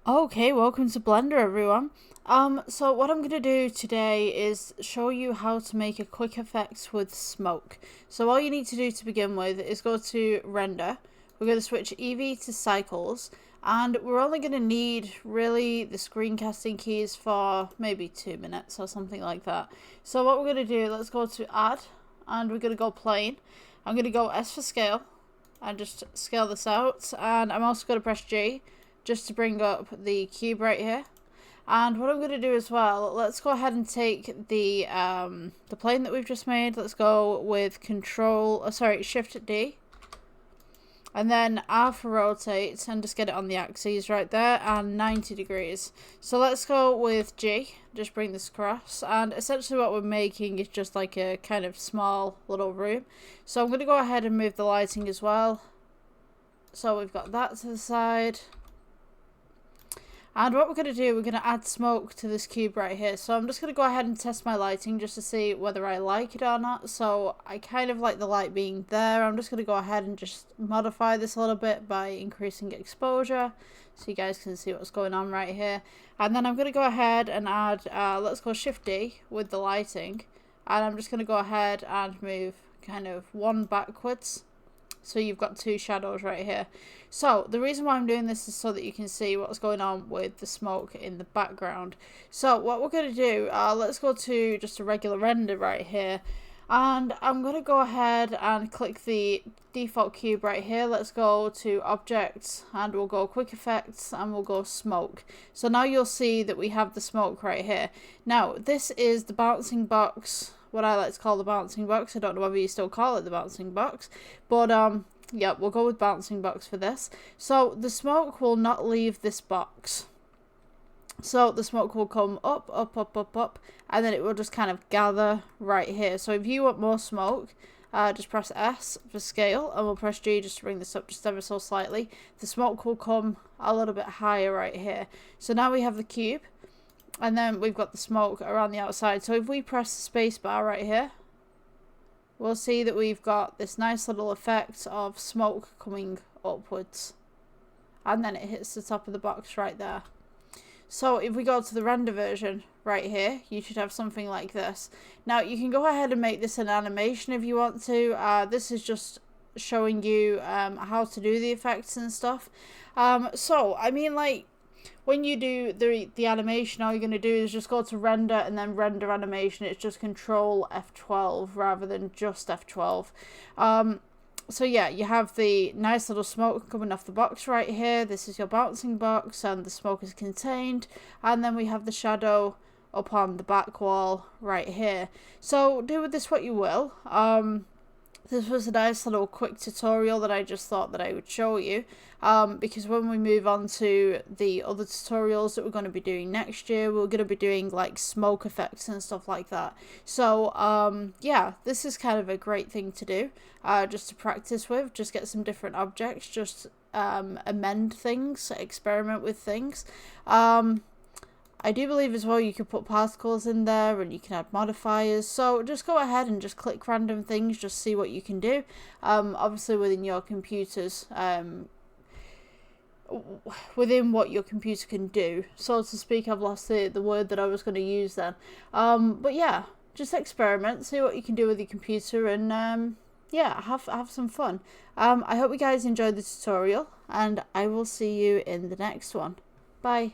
Okay, welcome to Blender everyone. So what I'm going to do today is show you how to make a quick effect with smoke. So all you need to do to begin with is go to render. We're going to switch EV to cycles, and we're only going to need really the screencasting keys for maybe 2 minutes or something like that. So what we're going to do, let's go to add, and we're going to go plane. I'm going to go S for scale and just scale this out, and I'm also going to press G just to bring up the cube right here. And what I'm going to do as well, let's go ahead and take the plane that we've just made. Let's go with Shift D, and then R for rotate, and just get it on the axes right there, and 90 degrees. So let's go with G, just bring this across, and essentially what we're making is just like a kind of small little room. So I'm going to go ahead and move the lighting as well. So we've got that to the side. And what we're going to do, we're going to add smoke to this cube right here. So I'm just going to go ahead and test my lighting just to see whether I like it or not. So I kind of like the light being there. I'm just going to go ahead and just modify this a little bit by increasing exposure, so you guys can see what's going on right here. And then I'm going to go ahead and add, let's go Shift D with the lighting. And I'm just going to go ahead and move kind of one backwards. So you've got two shadows right here. So the reason why I'm doing this is so that you can see what's going on with the smoke in the background. So what we're going to do, let's go to just a regular render right here. And I'm going to go ahead and click the default cube right here. Let's go to objects, and we'll go quick effects, and we'll go smoke. So now you'll see that we have the smoke right here. Now this is the bouncing box, what I like to call the bouncing box. I don't know whether you still call it the bouncing box, but yeah, we'll go with bouncing box for this. So the smoke will not leave this box. So the smoke will come up, up, up, up, up, and then it will just kind of gather right here. So if you want more smoke, just press S for scale, and we'll press G just to bring this up just ever so slightly. The smoke will come a little bit higher right here. So now we have the cube, and then we've got the smoke around the outside. So if we press the space bar right here, we'll see that we've got this nice little effect of smoke coming upwards, and then it hits the top of the box right there. So if we go to the render version right here, you should have something like this. Now you can go ahead and make this an animation if you want to. This is just showing you how to do the effects and stuff. So I mean, like, when you do the animation, all you're going to do is just go to render and then render animation. It's just Control F12 rather than just F12. So yeah, you have the nice little smoke coming off the box right here. This is your bouncing box, and the smoke is contained. And then we have the shadow up on the back wall right here. So do with this what you will. This was a nice little quick tutorial that I just thought that I would show you, because when we move on to the other tutorials that we're going to be doing next year, we're going to be doing like smoke effects and stuff like that. So yeah, this is kind of a great thing to do, just to practice with, just get some different objects, just amend things, experiment with things. I do believe as well you can put particles in there, and you can add modifiers. So just go ahead and just click random things, just see what you can do. Obviously within your computers, within what your computer can do, so to speak. I've lost the word that I was going to use then. But yeah, just experiment, see what you can do with your computer, and yeah, have some fun. I hope you guys enjoyed the tutorial, and I will see you in the next one. Bye.